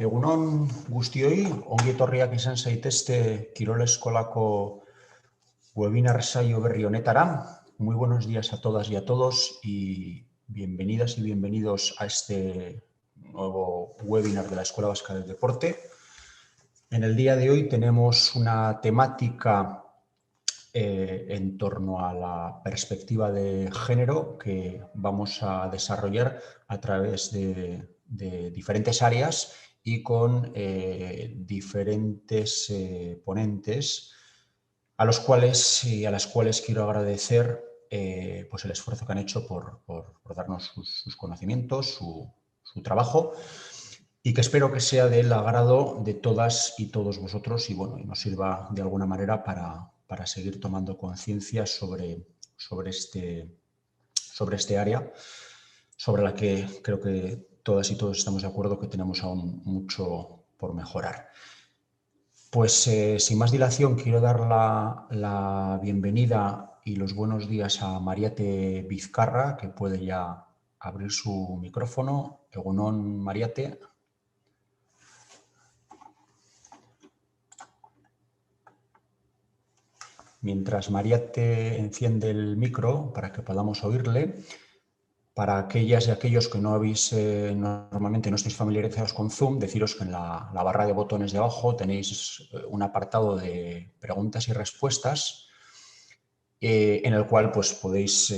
Egunon guztioi, ongi etorriak izan zaitezte Kirol Eskolako webinar saio berri honetara. Muy buenos días a todas y a todos y bienvenidas y bienvenidos a este nuevo webinar de la Escuela Vasca del Deporte. En el día de hoy tenemos una temática en torno a la perspectiva de género que vamos a desarrollar a través de diferentes áreas y con diferentes ponentes a los cuales y a las cuales quiero agradecer pues el esfuerzo que han hecho por darnos sus conocimientos, su trabajo, y que espero que sea del agrado de todas y todos vosotros y bueno, y nos sirva de alguna manera para seguir tomando conciencia sobre este área, sobre la que creo que todas y todos estamos de acuerdo que tenemos aún mucho por mejorar. Pues sin más dilación quiero dar la bienvenida y los buenos días a Mariate Vizcarra, que puede ya abrir su micrófono. Egunon, Mariate. Mientras Mariate enciende el micro para que podamos oírle, para aquellas y aquellos que no habéis, normalmente no estáis familiarizados con Zoom, deciros que en la barra de botones de abajo tenéis un apartado de preguntas y respuestas en el cual pues, podéis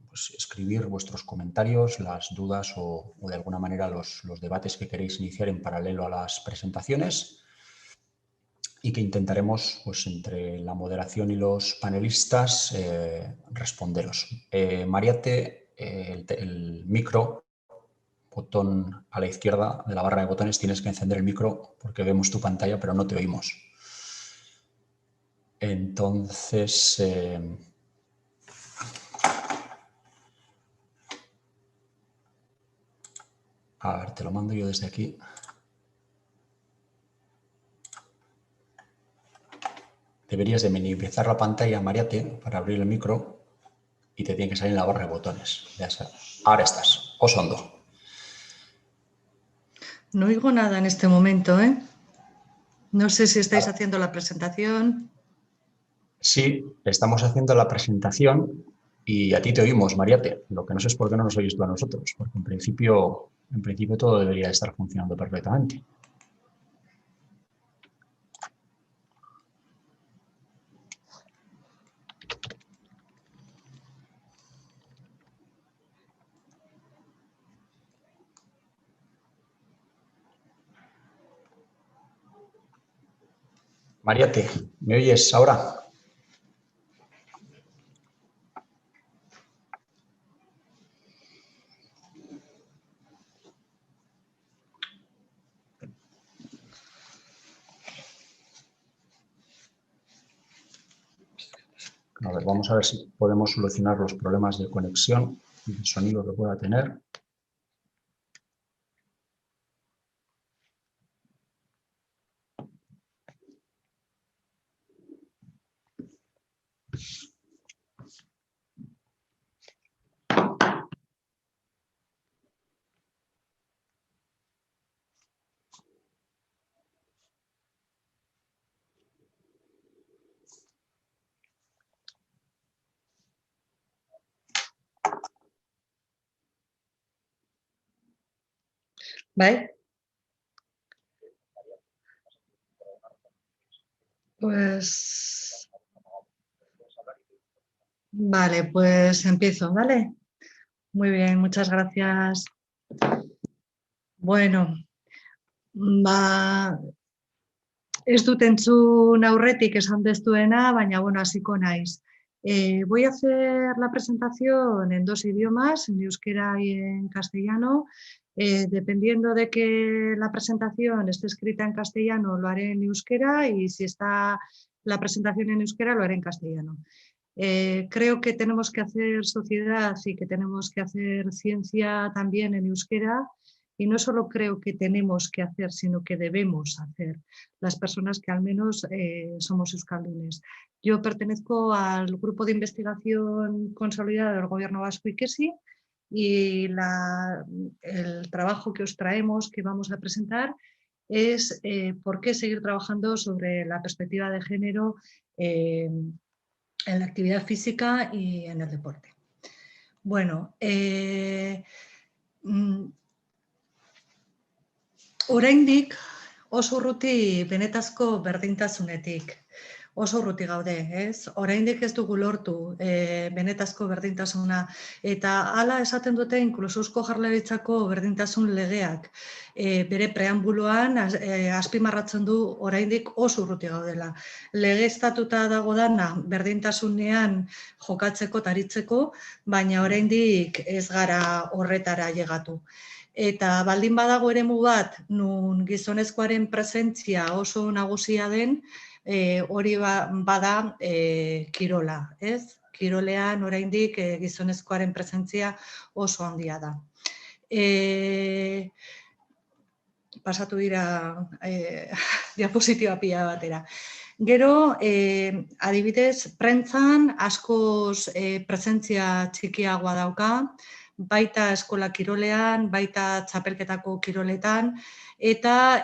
pues, escribir vuestros comentarios, las dudas o de alguna manera los debates que queréis iniciar en paralelo a las presentaciones, y que intentaremos, pues, entre la moderación y los panelistas, responderos. Mariate, el micro, botón a la izquierda de la barra de botones, tienes que encender el micro porque vemos tu pantalla pero no te oímos. Entonces, a ver, te lo mando yo desde aquí. Deberías de minimizar la pantalla, Mariate, para abrir el micro y te tiene que salir en la barra de botones. Ya está. Ahora estás. Osondo. No oigo nada en este momento, ¿eh? No sé si estáis haciendo la presentación. Sí, estamos haciendo la presentación y a ti te oímos, Mariate. Lo que no sé es por qué no nos oyes tú a nosotros, porque en principio todo debería estar funcionando perfectamente. Mariate, ¿me oyes ahora? A ver, vamos a ver si podemos solucionar los problemas de conexión y de sonido que pueda tener. ¿Vale? Pues... Vale, pues empiezo, ¿vale? Muy bien, muchas gracias. Bueno, ez dut entzun aurretik esan destuena, baina bueno, hasiko naiz. Voy a hacer la presentación en dos idiomas, en euskera y en castellano. Dependiendo de que la presentación esté escrita en castellano, lo haré en euskera, y si está la presentación en euskera, lo haré en castellano. Creo que tenemos que hacer sociedad y que tenemos que hacer ciencia también en euskera, y no solo creo que tenemos que hacer, sino que debemos hacer las personas que al menos somos euskaldunes. Yo pertenezco al grupo de investigación consolidado del Gobierno Vasco IKESI, y el trabajo que os traemos, que vamos a presentar, es por qué seguir trabajando sobre la perspectiva de género en la actividad física y en el deporte. Bueno, oraindik oso urruti benetazko berdintasunetik. Oso urruti gaude, ez? Oraindik ez dugu lortu benetazko berdintasuna. Eta hala esaten dute inkluso Eusko Jaurlaritzako berdintasun legeak. Bere preambuloan azpimarratzen du oraindik oso urruti gaudela. Legeztatuta dago dana berdintasunean jokatzeko eta aritzeko, baina oraindik ez gara horretara llegatu. Eta baldin badago eremu bat, nun gizonezkoaren presentzia oso nagusia den, hori bada kirola, ez? Kirolean oraindik gizonezkoaren presentzia oso handia da. Pasatu dira diapositiba pila batera. Gero, adibidez, prentzan askoz presentzia txikiagoa dauka, baita eskola kirolean, baita txapelketako kiroletan, eta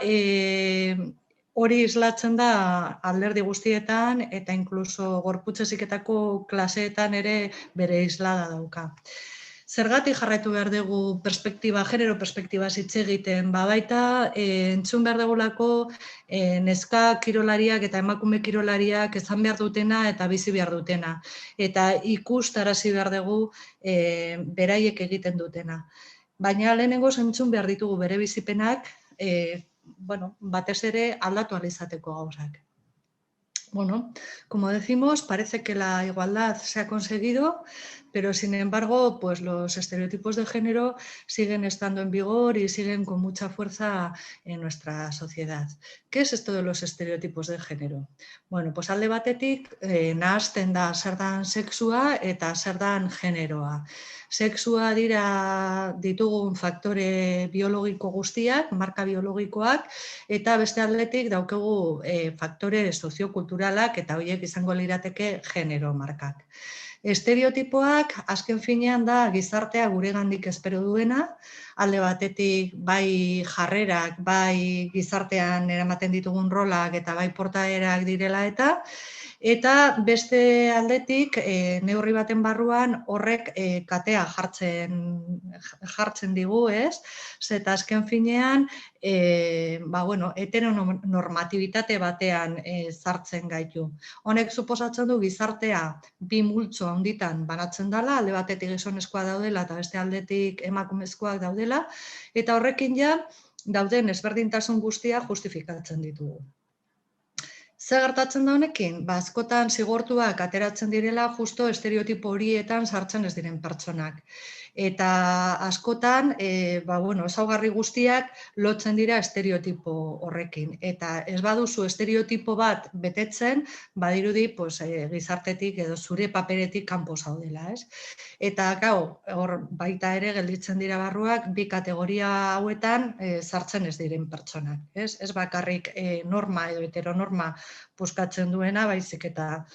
hori islatzen da alderdi guztietan eta inkluso gorputz heziketako klaseetan ere bere islada dauka. Zergatik jarraitu behar dugu genero perspektibaz hitz egiten, baita entzun behar dugulako neska kirolariak eta emakume kirolariak esan behar dutena eta bizi behar dutena. Eta ikustarazi behar dugu beraiek egiten dutena. Baina lehenengo entzun behar ditugu bere bizipenak, batez ere aldatu ahal izateko gauzak. Bueno, como decimos, parece que la igualdad se ha conseguido, pero sin embargo, pues los estereotipos de género siguen estando en vigor y siguen con mucha fuerza en nuestra sociedad. ¿Qué es esto de los estereotipos de género? Bueno, pues alde batetik nahasten da zer dan sexua eta zer dan generoa. Sexua ditugun faktore biologiko guztiak, marka biologikoak, eta beste aldetik daukagu faktore soziokulturalak eta horiek izango lirateke genero markak. Estereotipoak azken finean da gizartea guregandik espero duena, alde batetik bai jarrerak, bai gizartean eramaten ditugun rolak eta bai portaerak direla eta beste aldetik neurri baten barruan horrek katea jartzen digu, ez? Zeta azken finean heteronormatibitate batean sartzen gaitu. Honek suposatzen du gizartea bi multzo handitan banatzen dela, alde batetik gizonezkoa daudela eta beste aldetik emakumezkoak daudela, eta horrekin ja dauden ezberdintasun guztia justifikatzen ditugu. Zer gertatzen da honekin? Askotan zigortuak ateratzen direla justo estereotipo horietan sartzen ez diren pertsonak. Eta askotan, ezaugarri guztiak lotzen dira estereotipo horrekin. Eta ez baduzu estereotipo bat betetzen, badirudi gizartetik edo zure paperetik kanpo zaudela, ez? Eta hor baita ere gelditzen dira barruak bi kategoria hauetan sartzen ez diren pertsonak, ez? Ez bakarrik norma edo heteronorma puskatzen duena, baizik eta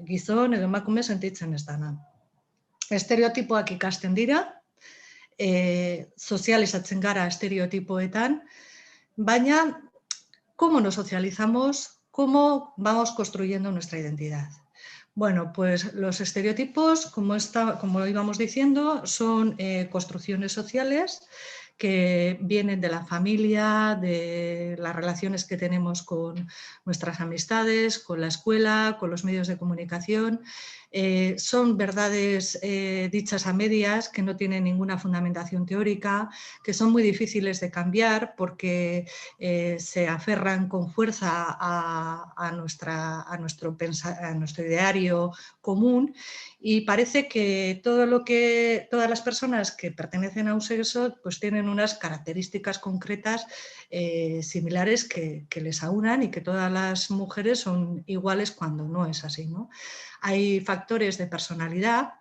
gizon edo emakume sentitzen ez dana. Estereotipoak ikasten dira, sozializatzen gara estereotipoetan, baina, ¿cómo nos socializamos? ¿Cómo vamos construyendo nuestra identidad? Bueno, pues los estereotipos, como íbamos diciendo, son construcciones sociales que vienen de la familia, de las relaciones que tenemos con nuestras amistades, con la escuela, con los medios de comunicación. Son verdades dichas a medias que no tienen ninguna fundamentación teórica, que son muy difíciles de cambiar porque se aferran con fuerza a nuestro ideario común, y parece que todas las personas que pertenecen a un sexo pues tienen unas características concretas similares que les aunan, y que todas las mujeres son iguales cuando no es así, ¿no? Hay factores de personalidad.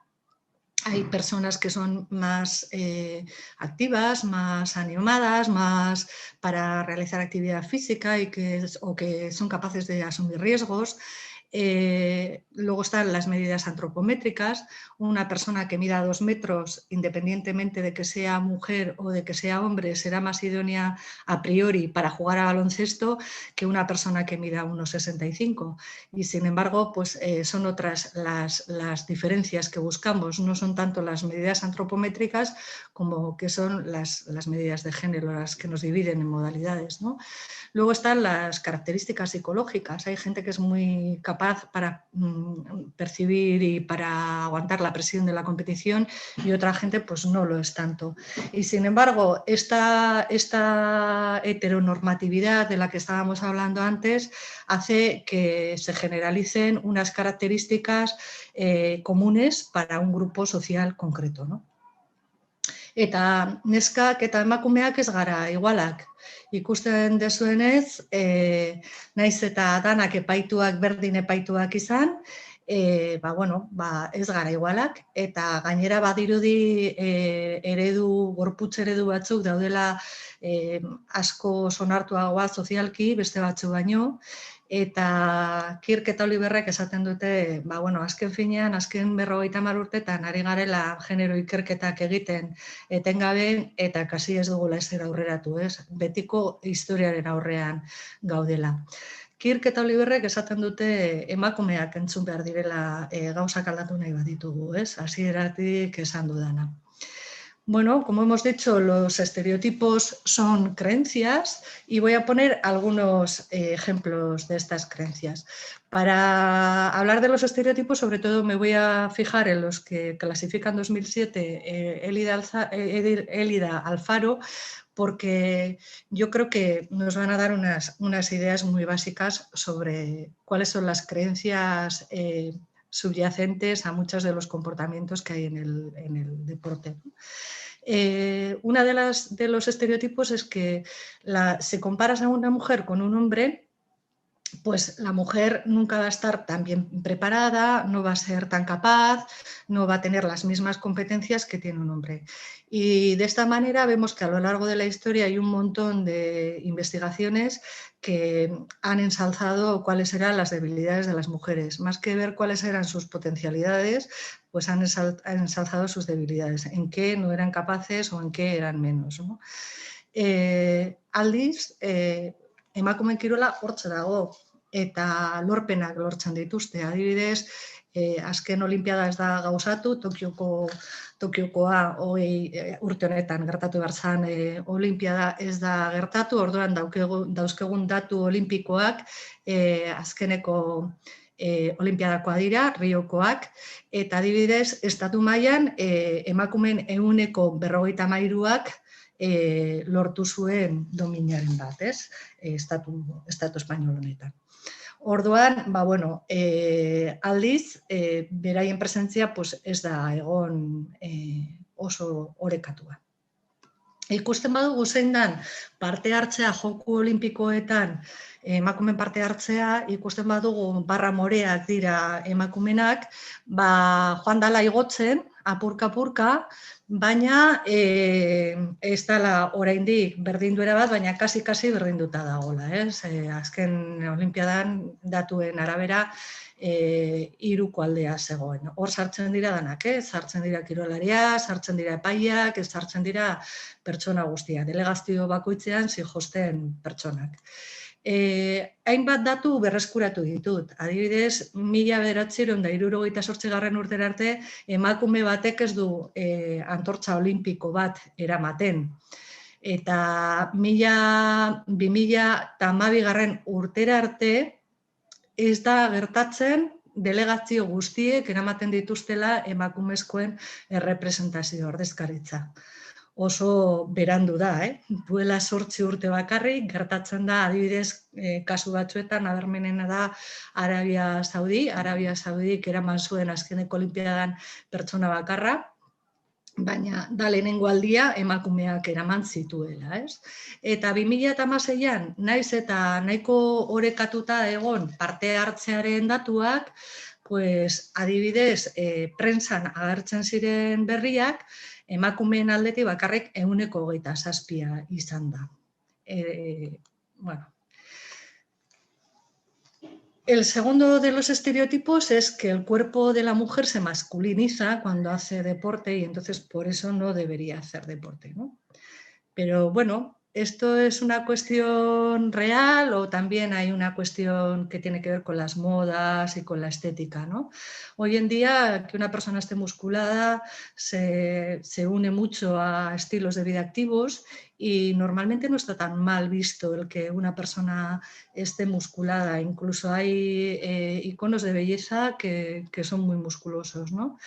Hay personas que son más activas, más animadas, más para realizar actividad física o que son capaces de asumir riesgos. Luego están las medidas antropométricas. Una persona que mida 2 metros, independientemente de que sea mujer o de que sea hombre, será más idónea a priori para jugar a baloncesto que una persona que mida 1,65. Y sin embargo, pues, son otras las diferencias que buscamos. No son tanto las medidas antropométricas como que son las medidas de género las que nos dividen en modalidades, ¿no? Luego están las características psicológicas. Hay gente que es muy capaz para percibir y para aguantar la presión de la competición y otra gente pues no lo es tanto. Y sin embargo, esta heteronormatividad de la que estábamos hablando antes hace que se generalicen unas características comunes para un grupo social concreto, ¿no? Eta neskak eta emakumeak ez gara igualak. Ikusten dezuenez, naiz eta danak epaituak berdin epaituak izan, ez gara igualak, eta gainera badirudi gorputz eredu batzuk daudela asko sonartuagoa sozialki beste batzu baino, eta Kirk eta Oliverrek esaten dute, azken finean, azken 50 urtetan ari garela genero ikerketak egiten etengabe eta kasi ez dugula ezer aurreratu, ez? Betiko historiaren aurrean gaudela. Kirk eta Oliverrek esaten dute emakumeak entzun behar direla gauzak aldatu nahi baditugu, ez? Hasieratik esan dudana. Bueno, como hemos dicho, los estereotipos son creencias y voy a poner algunos ejemplos de estas creencias. Para hablar de los estereotipos, sobre todo me voy a fijar en los que clasifica en 2007 Elida Alfaro, porque yo creo que nos van a dar unas ideas muy básicas sobre cuáles son las creencias subyacentes a muchos de los comportamientos que hay en el deporte. Una de los estereotipos es que si comparas a una mujer con un hombre, pues la mujer nunca va a estar tan bien preparada, no va a ser tan capaz, no va a tener las mismas competencias que tiene un hombre. Y de esta manera vemos que a lo largo de la historia hay un montón de investigaciones que han ensalzado cuáles eran las debilidades de las mujeres. Más que ver cuáles eran sus potencialidades, pues han ensalzado sus debilidades, en qué no eran capaces o en qué eran menos, ¿no? Aldiz, emakumeen kirola hortxe dago eta lorpenak lortzen dituzte. Adibidez, azken olimpiada ez da gauzatu, Tokiokoa urte honetan gertatu behar zen olimpiada ez da gertatu, orduan dauzkegun datu olimpikoak azkeneko olimpiadakoa dira, Riokoak, eta adibidez, estatu mailan emakumeen 53%ak lortu zuen dominaren bat, ez? Estatu espainol honetan. Orduan, aldiz, beraien presentzia ez da egon oso orekatua. Ikusten badugu zein den parte hartzea joku olimpikoetan, emakumeen parte hartzea, ikusten badugu barra moreak dira emakumenak, joan dala igotzen, apurka-apurka, baina ez dela oraindik berdinduera bat, baina kasi berdinduta dagoela. Azken olimpiadan datuen arabera 3 aldea zegoen. Hor sartzen dira danak, sartzen dira kirolaria, sartzen dira epaiak, sartzen dira pertsona guztiak, delegazio bakoitzean zijosten pertsonak. Hainbat datu berreskuratu ditut. Adibidez, 1978 urtera arte, emakume batek ez du antortza olimpiko bat eramaten. Eta 2012 urtera arte, ez da gertatzen delegazio guztiek eramaten dituztela emakumezkoen errepresentazio ordezkaritza. Oso berandu da, duela 8 urte bakarrik, gertatzen da, adibidez, kasu batzuetan, nabarmenena da Arabia Saudik eraman zuen azkeneko olimpiadan pertsona bakarra, baina da lehenengo aldia emakumeak eraman zituela. Eta 2016an, naiz eta nahiko orekatuta egon parte hartzearen datuak, adibidez, prentsan agertzen ziren berriak, emakumeen aldetik bakarrik 27% izan da. El segundo de los estereotipos es que el cuerpo de la mujer se masculiniza cuando hace deporte y entonces por eso no debería hacer deporte, ¿no? Pero bueno, ¿esto es una cuestión real o también hay una cuestión que tiene que ver con las modas y con la estética, ¿no? Hoy en día que una persona esté musculada se une mucho a estilos de vida activos y normalmente no está tan mal visto el que una persona esté musculada. Incluso hay iconos de belleza que son muy musculosos, ¿no?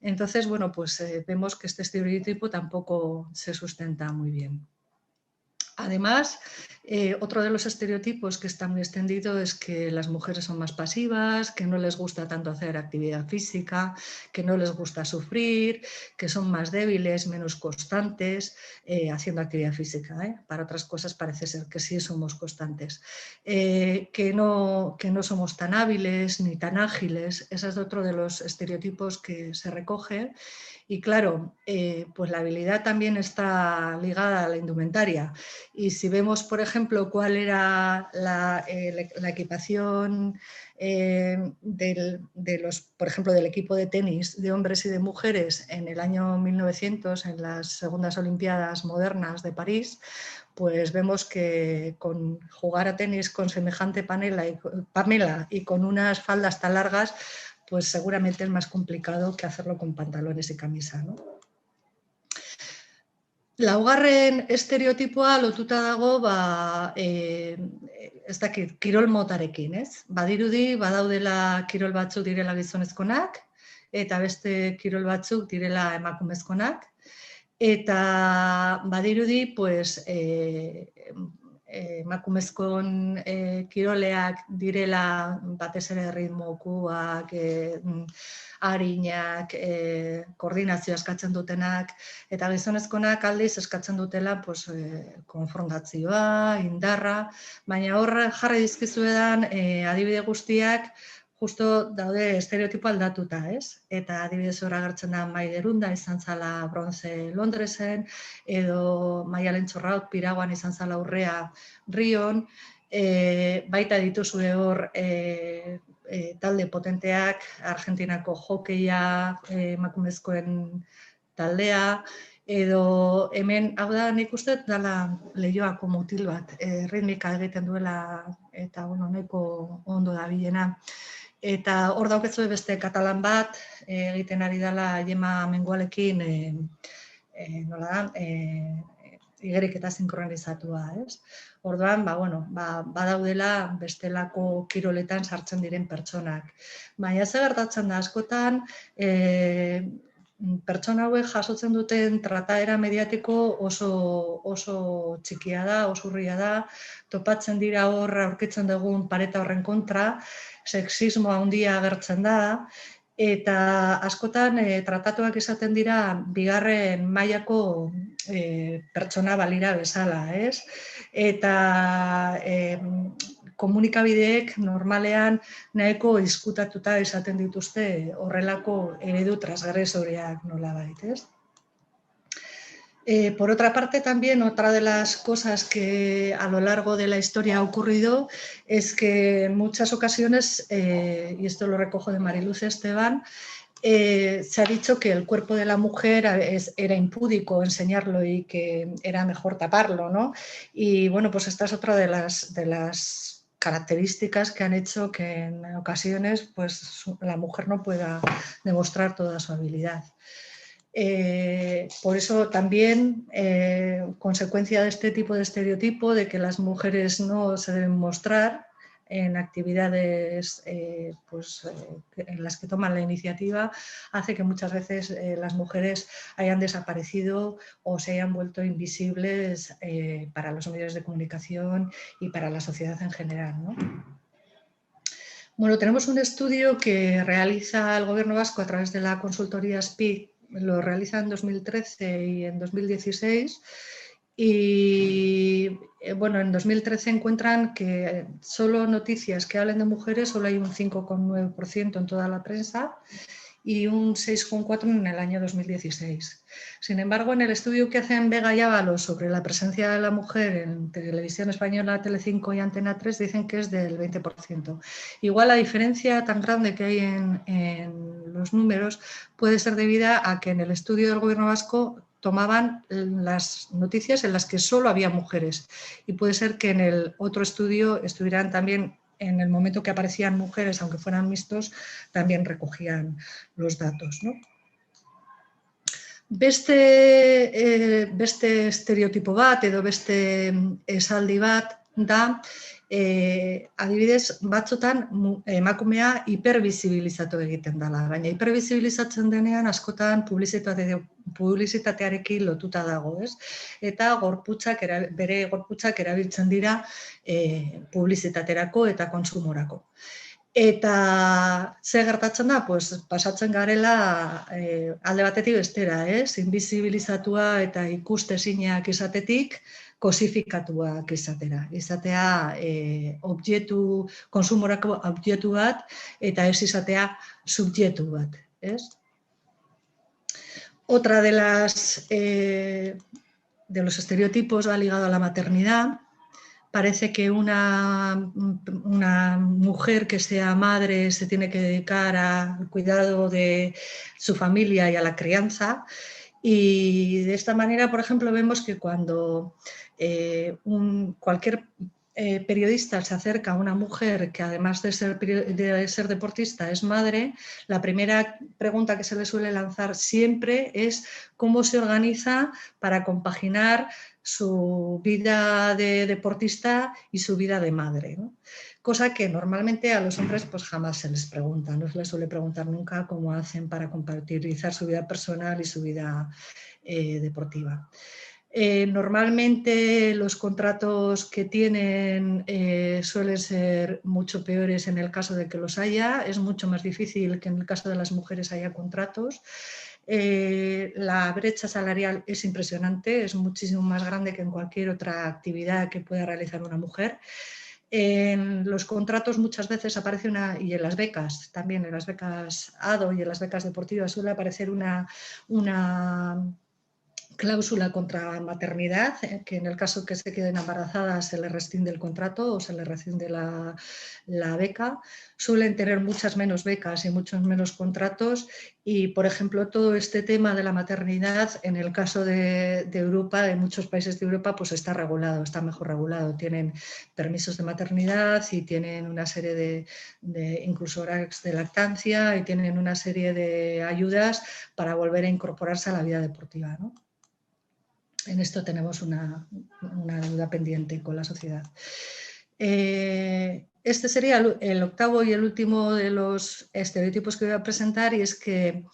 Entonces, bueno, pues vemos que este estereotipo tampoco se sustenta muy bien. Además, otro de los estereotipos que está muy extendido es que las mujeres son más pasivas, que no les gusta tanto hacer actividad física, que no les gusta sufrir, que son más débiles, menos constantes haciendo actividad física. Para otras cosas parece ser que sí somos constantes. Que no somos tan hábiles ni tan ágiles. Ese es otro de los estereotipos que se recoge. Y claro, pues la habilidad también está ligada a la indumentaria. Y si vemos, por ejemplo, cuál era la equipación por ejemplo, del equipo de tenis de hombres y de mujeres en el año 1900, en las segundas Olimpiadas modernas de París, pues vemos que con jugar a tenis con semejante Pamela y con unas faldas tan largas, pues seguramente es más complicado que hacerlo con pantalones y camisa, ¿no? Laugarren estereotipoa lotuta dago ez dakit, kirol motarekin, ez? Badirudi badaudela kirol batzuk direla gizonezkonak eta beste kirol batzuk direla emakumezkonak eta badirudi pues emakumezkon kiroleak direla batez ere ritmokuak, arinak, koordinazioa eskatzen dutenak, eta gizonezkonak aldiz eskatzen dutela pues, konfrontazioa, indarra, baina hor jarri dizkizuedan adibide guztiak justo daude estereotipo aldatuta, ez? Eta adibidez hor agertzen da Maiderunda izan zala bronze Londresen, edo Maialen Txorraut Piraguan izan zala urrea Rion, baita dituzue hor talde potenteak, Argentinako hokeia, emakumezkoen taldea, edo hemen, hau da, nik uste dela lehioako mutil bat, ritmika egiten duela eta bueno, nahiko ondo da bilena. Eta hor dauketzue beste katalan bat, egiten ari dela Jema Mengualekin, nola da, igeriketa sinkronizatua, ez? Orduan, badaudela bestelako kiroletan sartzen diren pertsonak. Baina ze gertatzen da askotan, pertsona hauek jasotzen duten trataera mediatiko oso txikia da, oso urria da, topatzen dira hor aurkitzen dugun pareta horren kontra, sexismo handia agertzen da, eta askotan tratatuak izaten dira bigarren mailako pertsona balira bezala, ez? Eta komunikabideek normalean nahiko izkutatuta izaten dituzte horrelako eredu transgresoreak nolabait, ez? Por otra parte, también otra de las cosas que a lo largo de la historia ha ocurrido es que en muchas ocasiones, y esto lo recojo de Mariluz Esteban, se ha dicho que el cuerpo de la mujer era impúdico enseñarlo y que era mejor taparlo, ¿no? Y bueno, pues esta es otra de las características que han hecho que en ocasiones pues, la mujer no pueda demostrar toda su habilidad. Por eso también, consecuencia de este tipo de estereotipo, de que las mujeres no se deben mostrar en actividades en las que toman la iniciativa, hace que muchas veces las mujeres hayan desaparecido o se hayan vuelto invisibles para los medios de comunicación y para la sociedad en general, ¿no? Bueno, tenemos un estudio que realiza el Gobierno vasco a través de la consultoría SPIC, lo realiza en 2013 y en 2016 y bueno, en 2013 encuentran que solo noticias que hablen de mujeres solo hay un 5,9% en toda la prensa y un 6,4 en el año 2016. Sin embargo, en el estudio que hacen Vega y Ábalos sobre la presencia de la mujer en televisión española, Telecinco y Antena 3 dicen que es del 20%. Igual la diferencia tan grande que hay en los números puede ser debida a que en el estudio del Gobierno vasco tomaban las noticias en las que solo había mujeres y puede ser que en el otro estudio estuvieran también, en el momento que aparecían mujeres, aunque fueran mixtos, también recogían los datos, ¿no? Beste estereotipo bat edo beste esaldi bat da, adibidez, batzotan emakumea hiperbizibilizatu egiten dela, baina hiperbizibilizatzen denean askotan publizitatearekin lotuta dago, ez? Eta bere gorputzak erabiltzen dira publizitaterako eta kontsumorako. Eta ze gertatzen da, pasatzen garela alde batetik bestera, inbizibilizatua eta ikustezinak izatetik, kosifikatuak izatea konsumorako objektu bat eta ez izatea subjektu bat. Otra de los estereotipos va ligado a la maternidad. Parece que una mujer que sea madre se tiene que dedicar al cuidado de su familia y a la crianza. Y de esta manera, por ejemplo, vemos que cuando cualquier periodista se acerca a una mujer que además de ser deportista es madre, la primera pregunta que se le suele lanzar siempre es cómo se organiza para compaginar su vida de deportista y su vida de madre, ¿no? Cosa que normalmente a los hombres pues jamás se les pregunta, no se les suele preguntar nunca cómo hacen para compatibilizar su vida personal y su vida deportiva. Normalmente los contratos que tienen suelen ser mucho peores en el caso de que los haya, es mucho más difícil que en el caso de las mujeres haya contratos. La brecha salarial es impresionante, es muchísimo más grande que en cualquier otra actividad que pueda realizar una mujer. En los contratos muchas veces aparece y en las becas, también en las becas ADO y en las becas deportivas suele aparecer una cláusula contra maternidad, que en el caso que se queden embarazadas se les rescinde el contrato o se les rescinde la beca. Suelen tener muchas menos becas y muchos menos contratos y, por ejemplo, todo este tema de la maternidad, en el caso de Europa, de muchos países de Europa, pues está regulado, está mejor regulado. Tienen permisos de maternidad y tienen una serie de incluso horarios de lactancia y tienen una serie de ayudas para volver a incorporarse a la vida deportiva, ¿no? En esto tenemos una deuda pendiente con la sociedad. Este sería el octavo y el último de los estereotipos que voy a presentar y es que,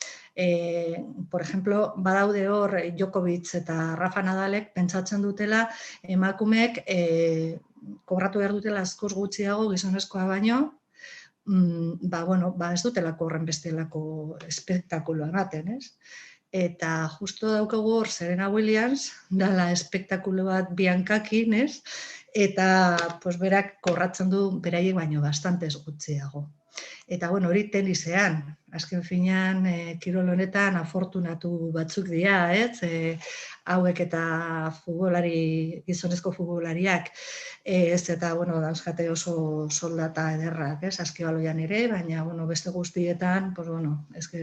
por ejemplo, badaude hor Djokovic eta Rafa Nadalek pentsatzen dutela emakumeek kobratu behar dutela askoz gutxiago gizonezkoa baino, ez dutelako horren bestelako espektakuloa ematen, ez? Eta justo daukagu hor Serena Williams, dala espektakulo bat biankakin, ez? Eta berak kobratzen du beraiek baino bastantez gutxiago. Eta hori tenisean, azken finean kirol honetan afortunatu batzuk dira, ez? Hauek eta gizonezko futbolariak, ez eta dauzkate oso soldata ederrak, ez? Saskibaloian ere, baina beste guztietan,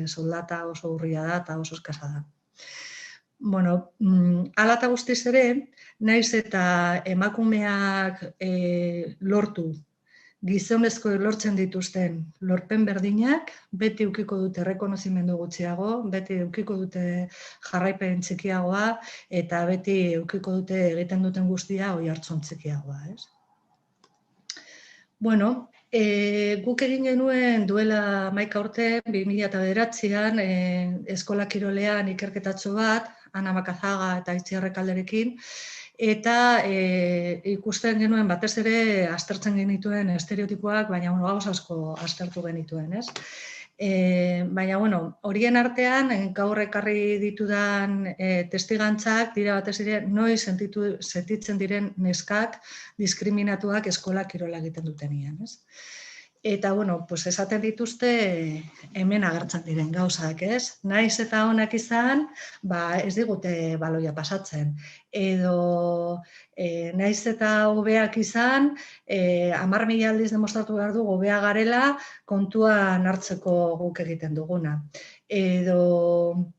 soldata oso urria da eta oso eskasa da. Hala eta guztiz ere, naiz eta emakumeak lortu, gizonezko lortzen dituzten lorpen berdinak, beti edukiko dute errekonozimendu gutxiago, beti edukiko dute jarraipen txikiagoa eta beti edukiko dute egiten duten guztia oihartzun txikiagoa, ez? Guk egin genuen duela 11 urte, 2009an, eskola kirolean ikerketatxo bat, Ana Macazaga eta Itziar Rekalderekin, eta ikusten genuen batez ere aztertzen genituen estereotipoak, baina gauz asko aztertu genituen, ez? Baina, horien artean, gaur ekarri ditudan testigantzak dira batez ere noiz sentitzen diren neskak diskriminatuak eskola kirola egiten dutenean, ez? Eta, bueno, pues esaten dituzte hemen agertzen diren gauzak, ez? Naiz eta onak izan, ez digute baloia pasatzen. Edo naiz eta hobeak izan, 10.000 aldiz demostratu behar du hobea garela kontuan hartzeko guk egiten duguna. Edo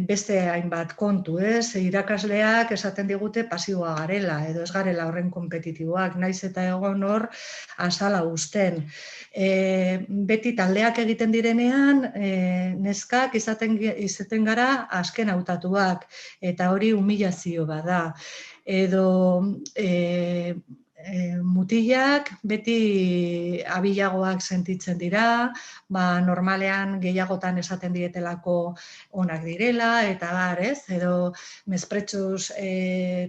beste hainbat kontu, ez? Irakasleak esaten digute pasiboa garela, edo ez garela horren kompetitiboak, naiz eta egon hor azala uzten. Beti taldeak egiten direnean, neskak izaten gara azken hautatuak, eta hori humilazio bada. Edo mutilak beti abilagoak sentitzen dira, normalean gehiagotan esaten dietelako onak direla, eta ez, edo mespretxuz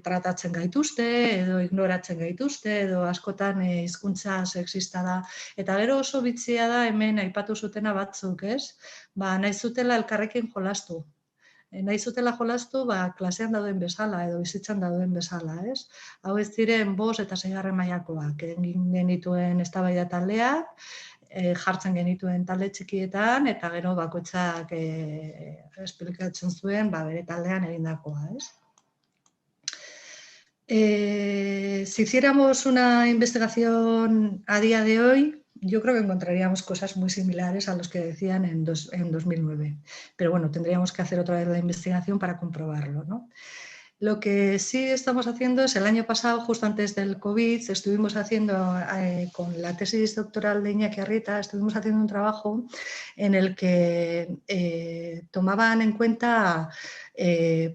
tratatzen gaituzte, edo ignoratzen gaituzte, edo askotan hizkuntza sexista da. Eta gero oso bitzia da hemen aipatu zutena batzuk, ez? Nahi zutela elkarrekin jolastu. Nahi zutela jolastu klasean dauden bezala edo bizitzan dauden bezala, ez? Hau ez ziren 5 eta 6. mailakoak. Egin genituen eztabaida taldeak, jartzen genituen talde txikietan, eta gero bakoitzak esplikatzen zuen bere taldean egindakoa, ez? Si hiciéramos una investigación a día de hoy, yo creo que encontraríamos cosas muy similares a los que decían en 2009. Pero bueno, tendríamos que hacer otra vez la investigación para comprobarlo, ¿no? Lo que sí estamos haciendo es, el año pasado, justo antes del COVID, estuvimos haciendo, con la tesis doctoral de Iñaki Arrieta, estuvimos haciendo un trabajo en el que tomaban en cuenta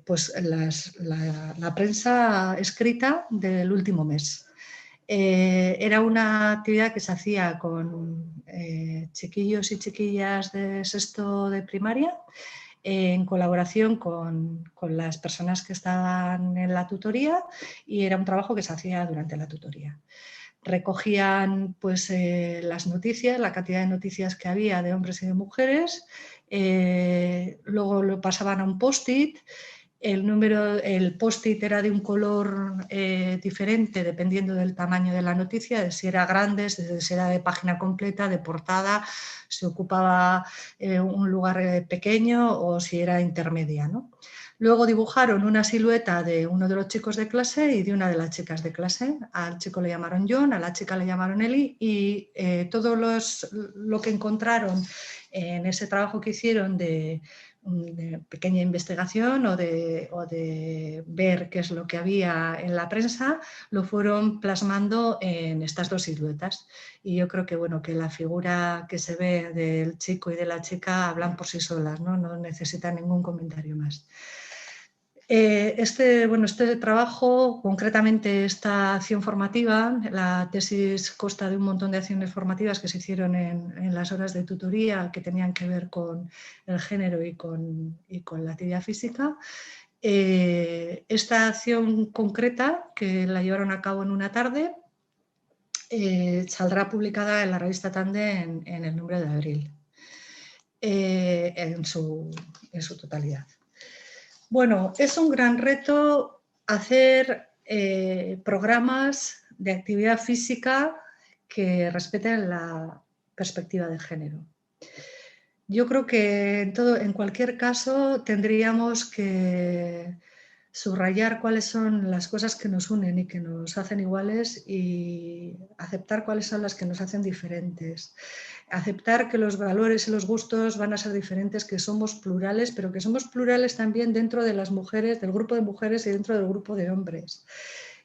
pues la prensa escrita del último mes. Era una actividad que se hacía con chiquillos y chiquillas de 6º de primaria, en colaboración con las personas que estaban en la tutoría, y era un trabajo que se hacía durante la tutoría. Recogían pues, las noticias, la cantidad de noticias que había de hombres y de mujeres, luego lo pasaban a un post-it. El post-it era de un color diferente dependiendo del tamaño de la noticia, de si era grande, de si era de página completa, de portada, si ocupaba un lugar pequeño o si era intermedia, ¿no? Luego dibujaron una silueta de uno de los chicos de clase y de una de las chicas de clase. Al chico le llamaron John, a la chica le llamaron Eli, y todo lo que encontraron en ese trabajo que hicieron de pequeña investigación o de ver qué es lo que había en la prensa, lo fueron plasmando en estas 2 siluetas. Y yo creo que, bueno, que la figura que se ve del chico y de la chica hablan por sí solas, ¿no? No necesitan ningún comentario más. Este trabajo, concretamente esta acción formativa, la tesis consta de un montón de acciones formativas que se hicieron en las horas de tutoría que tenían que ver con el género y con la actividad física. Esta acción concreta, que la llevaron a cabo en una tarde, saldrá publicada en la revista Tandem en el número de abril, en su totalidad. Bueno, es un gran reto hacer programas de actividad física que respeten la perspectiva de género. Yo creo que en cualquier caso tendríamos que subrayar cuáles son las cosas que nos unen y que nos hacen iguales, y aceptar cuáles son las que nos hacen diferentes. Aceptar que los valores y los gustos van a ser diferentes, que somos plurales, pero que somos plurales también dentro de las mujeres, del grupo de mujeres, y dentro del grupo de hombres.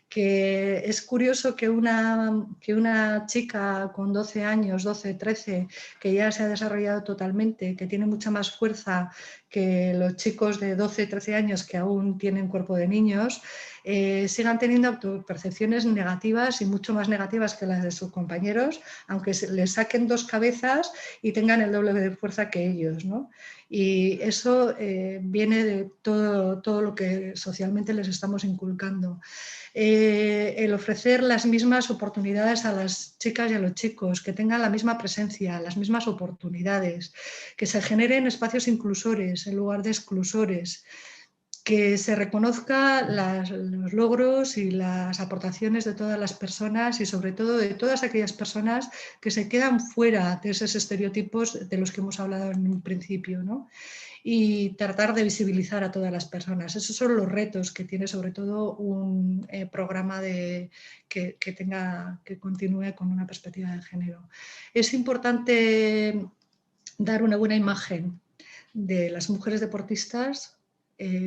Que es curioso que una chica con 12 años, 12, 13, que ya se ha desarrollado totalmente, que tiene mucha más fuerza que los chicos de 12, 13 años que aún tienen cuerpo de niños, sigan teniendo autopercepciones negativas, y mucho más negativas que las de sus compañeros, aunque les saquen 2 cabezas y tengan el doble de fuerza que ellos, ¿no? Y eso viene de todo lo que socialmente les estamos inculcando. El ofrecer las mismas oportunidades a las chicas y a los chicos, que tengan la misma presencia, las mismas oportunidades, que se generen espacios inclusores en lugar de exclusores. que se reconozca los logros y las aportaciones de todas las personas y sobre todo de todas aquellas personas que se quedan fuera de esos estereotipos de los que hemos hablado en un principio, ¿no? Y tratar de visibilizar a todas las personas. Esos son los retos que tiene sobre todo un programa que continúe con una perspectiva de género. Es importante dar una buena imagen de las mujeres deportistas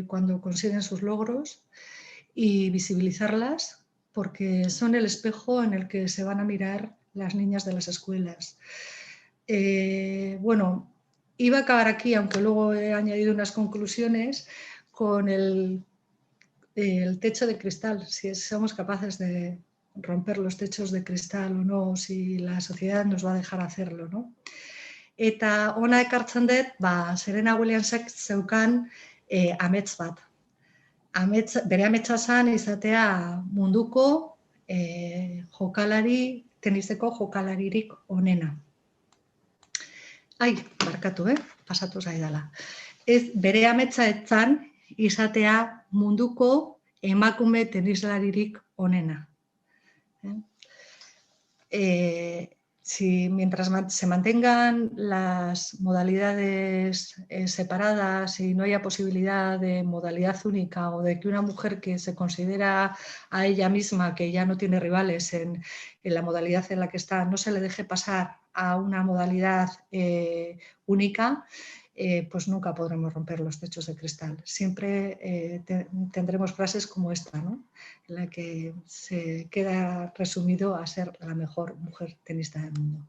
cuando consiguen sus logros y visibilizarlas porque son el espejo en el que se van a mirar las niñas de las escuelas. Bueno, iba a acabar aquí, aunque luego he añadido unas conclusiones, con el techo de cristal, si somos capaces de romper los techos de cristal o no, si la sociedad nos va a dejar hacerlo, ¿no? Eta ona ekartzen dut, Serena Williamsek zeukan amets bat. Bere ametsa zen izatea munduko teniseko jokalaririk onena. Ai, barkatu, pasatu zaidala. Bere ametsa etzan izatea munduko emakume tenislaririk onena. Mientras se mantengan las modalidades separadas y no haya posibilidad de modalidad única o de que una mujer que se considera a ella misma que ya no tiene rivales en la modalidad en la que está, no se le deje pasar a una modalidad única, pues nunca podremos romper los techos de cristal. Siempre tendremos frases como esta, ¿no? En la que se queda resumido a ser la mejor mujer tenista del mundo.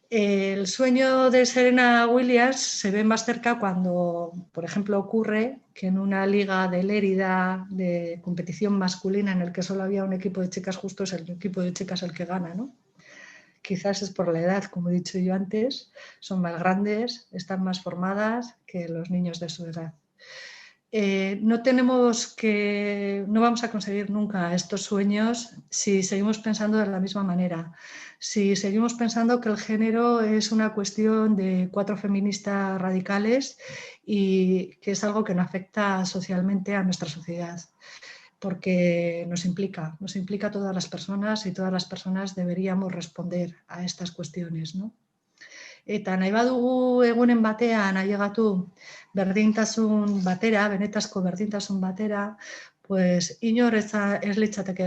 El sueño de Serena Williams se ve más cerca cuando, por ejemplo, ocurre que en una liga de Lérida de competición masculina en el que solo había un equipo de chicas, justo es el equipo de chicas el que gana, ¿no? Quizás es por la edad, como he dicho yo antes, son más grandes, están más formadas que los niños de su edad. No vamos a conseguir nunca estos sueños si seguimos pensando de la misma manera, si seguimos pensando que el género es una cuestión de 4 feministas radicales y que es algo que no afecta socialmente a nuestra sociedad, porque nos implica a todas las personas y todas las personas deberíamos responder a estas cuestiones, ¿no? Eta nahi badugu egunen batean ailegatu berdintasun batera, benetazko berdintasun batera, pues inor ez litzateke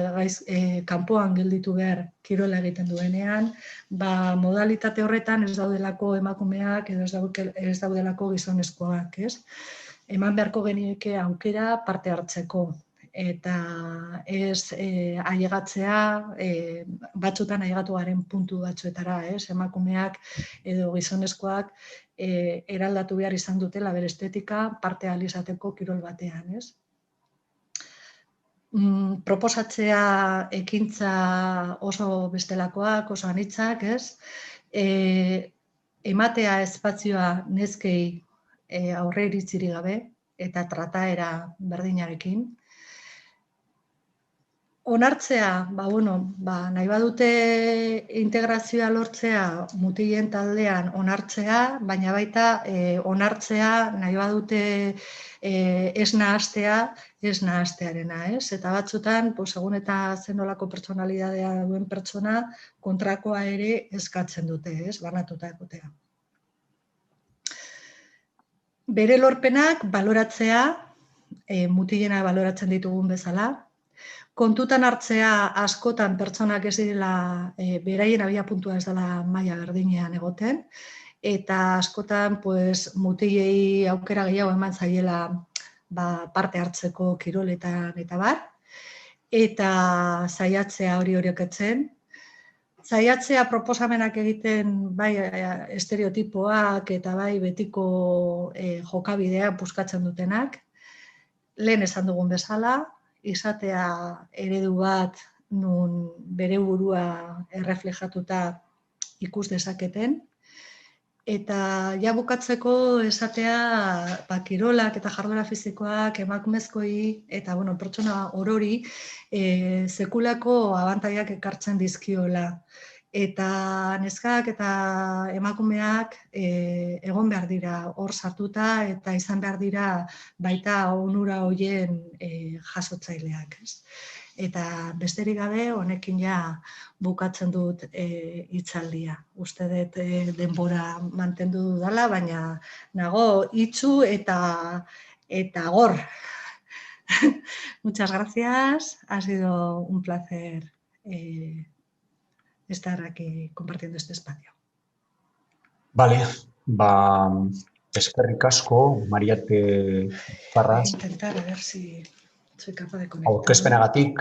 kanpoan gelditu behar kirola egiten duenean, modalitate horretan ez daudelako emakumeak edo ez daudelako gizonezkoak, ez? Eman beharko genieke aukera parte hartzeko. Eta ez ailegatzea, batzutan ailegatu garen puntu batzuetara, emakumeak edo gizonezkoak eraldatu behar izan dutela bere estetika parte ahal izateko kirol batean, ez? Proposatzea ekintza oso bestelakoak, oso anitzak, ez? Ematea espazioa neskei aurre iritzirik gabe eta trataera berdinarekin. Onartzea, nahi badute integrazioa lortzea mutilen taldean onartzea, baina baita onartzea nahi badute ez nahastearena, ez? Eta batzutan, segun eta zenolako pertsonalidadea duen pertsona, kontrakoa ere eskatzen dute, ez? Banatuta egotea. Bere lorpenak baloratzea, mutilena baloratzen ditugun bezala, kontutan hartzea askotan pertsonak ez direla, beraien abiapuntua ez dela maila berdinean egoten, eta askotan mutilei aukera gehiago eman zaiela parte hartzeko kiroletan eta bar, eta saiatzea hori horioketzen, saiatzea proposamenak egiten bai estereotipoak eta bai betiko jokabidea buskatzen dutenak, lehen esan dugun bezala, izatea eredu bat nun bere burua erreflejatuta ikus dezaketen. Eta ja bukatzeko esatea kirolak eta jarduera fisikoak emakumezkoei eta pertsona orori sekulako abantaiak ekartzen dizkiola. eta neskak eta emakumeak egon behar dira hor sartuta eta izan behar dira baita onura horien jasotzaileak. Eta besterik gabe, honekin ja bukatzen dut hitzaldia. Uste dut denbora mantendu dudala, baina nago itxu eta gor. Muchas gracias, ha sido un placer estar aquí compartiendo este espacio. Vale, eskerrik asko, Mariate Parras. Voy a intentar a ver si soy capaz de conectar. Aurkezpenagatik